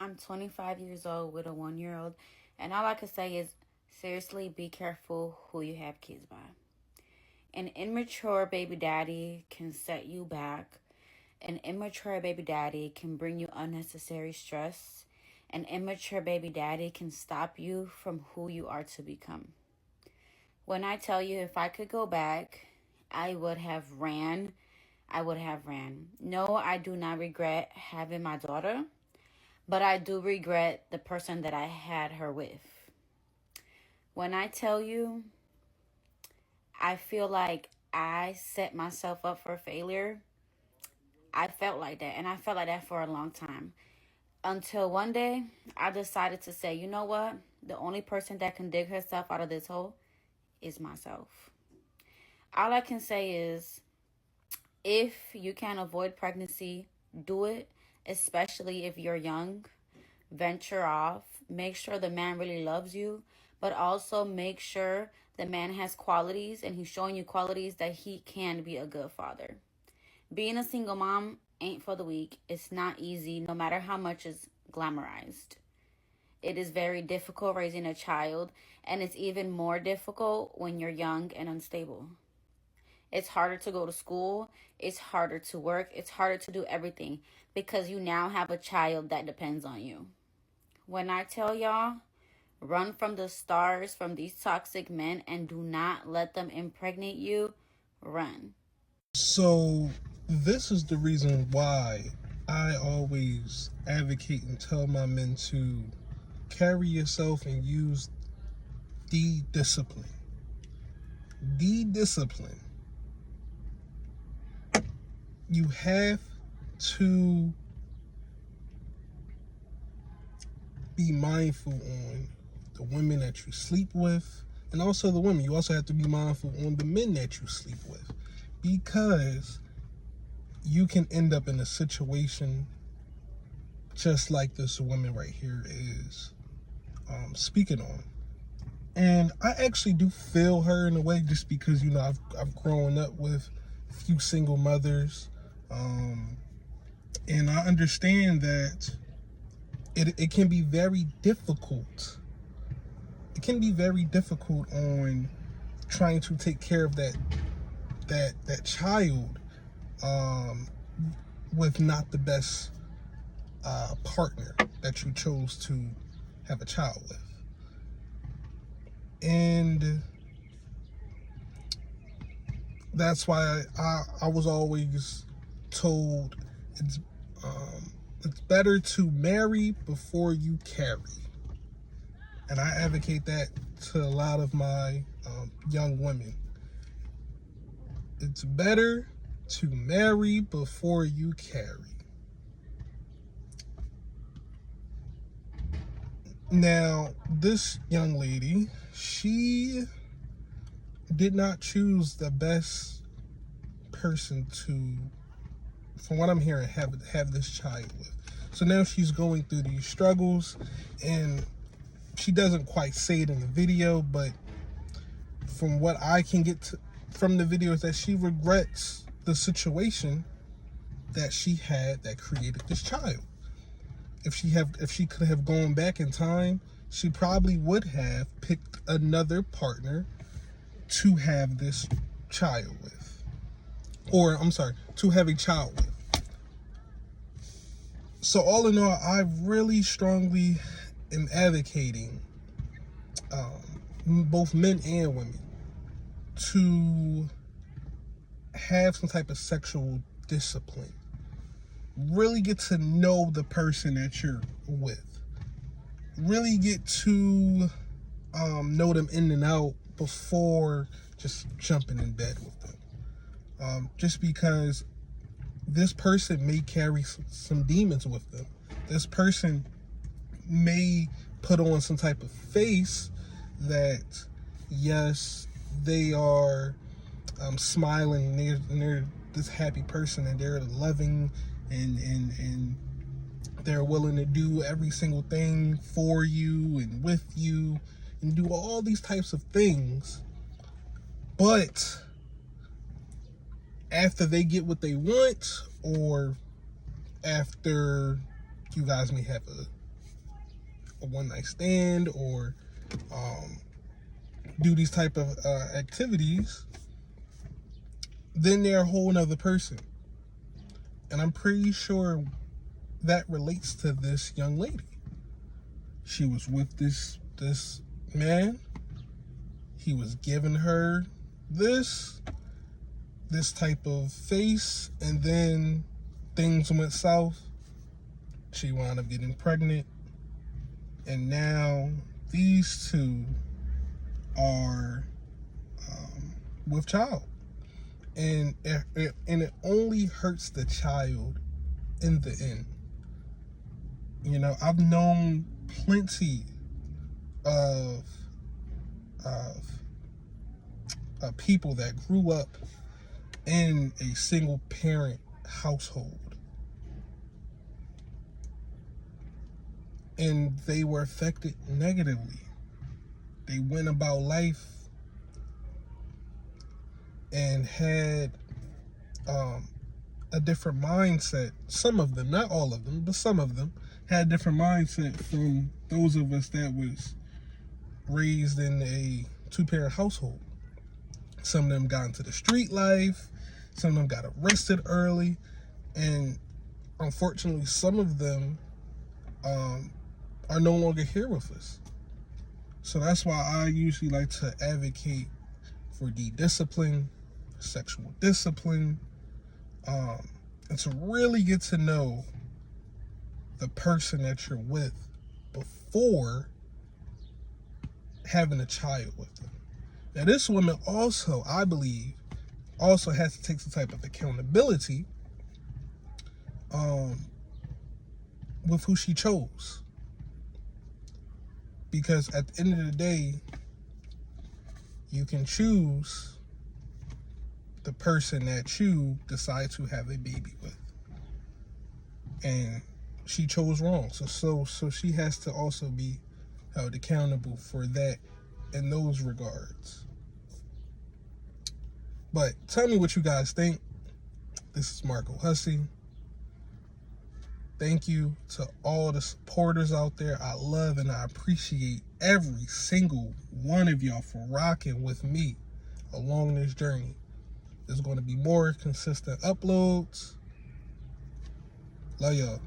I'm 25 years old with a 1 year old, and all I can say is seriously be careful who you have kids by. An immature baby daddy can set you back. An immature baby daddy can bring you unnecessary stress. An immature baby daddy can stop you from who you are to become. When I tell you if I could go back, I would have ran. I would have ran. No, I do not regret having my daughter, but I do regret the person that I had her with. When I tell you, I feel like I set myself up for failure. I felt like that, and I felt like that for a long time. Until one day, I decided to say, you know what? The only person that can dig herself out of this hole is myself. All I can say is, if you can avoid pregnancy, do it, especially if you're young. Venture off. Make sure the man really loves you, but also make sure the man has qualities and he's showing you qualities that he can be a good father. Being a single mom ain't for the weak. It's not easy, no matter how much is glamorized. It is very difficult raising a child, and it's even more difficult when you're young and unstable. It's harder to go to school, it's harder to work, it's harder to do everything because you now have a child that depends on you. When I tell y'all, run from the stars, from these toxic men, and do not let them impregnate you, run. So, this is the reason why I always advocate and tell my men to carry yourself and use the discipline. The discipline. You have to be mindful on the women that you sleep with, and also the women. You also have to be mindful on the men that you sleep with, because you can end up in a situation just like this woman right here is speaking on. And I actually do feel her in a way, just because, you know, I've grown up with a few single mothers, and I understand that it can be very difficult. It can be very difficult on trying to take care of that child, with not the best partner that you chose to have a child with. And that's why I was always told it's better to marry before you carry. And I advocate that to a lot of my young women. It's better to marry before you carry. Now, this young lady, she did not choose the best person to, from what I'm hearing, have this child with. So now she's going through these struggles, and she doesn't quite say it in the video, but from what I can get from the video is that she regrets the situation that she had that created this child. If she could have gone back in time, she probably would have picked another partner to have this child with. Or, I'm sorry, to have a child with. So all in all, I really strongly am advocating both men and women to have some type of sexual discipline. Really get to know the person that you're with. Really get to know them in and out before just jumping in bed with them. Just because this person may carry some demons with them. This person may put on some type of face that, yes, they are smiling, and they're this happy person, and they're loving, and they're willing to do every single thing for you and with you and do all these types of things. But after they get what they want, or after you guys may have a a one-night stand or do these type of activities, then they're a whole nother person. And I'm pretty sure that relates to this young lady. She was with this man. He was giving her this type of face, and then things went south. She wound up getting pregnant, and now these two are with child, and it only hurts the child in the end. You know, I've known plenty of people that grew up in a single parent household, and they were affected negatively. They went about life and had a different mindset. Some of them, not all of them, but some of them had a different mindset from those of us that was raised in a two-parent household. Some of them got into the street life. Some of them got arrested early. And unfortunately, some of them are no longer here with us. So that's why I usually like to advocate for discipline, sexual discipline, and to really get to know the person that you're with before having a child with them. Now, this woman also, I believe, also has to take some type of accountability with who she chose. Because at the end of the day, you can choose the person that you decide to have a baby with. And she chose wrong. So she has to also be held accountable for that in those regards. But tell me what you guys think. This is Marco Hussey. Thank you to all the supporters out there. I love and I appreciate every single one of y'all for rocking with me along this journey. There's going to be more consistent uploads. Love y'all.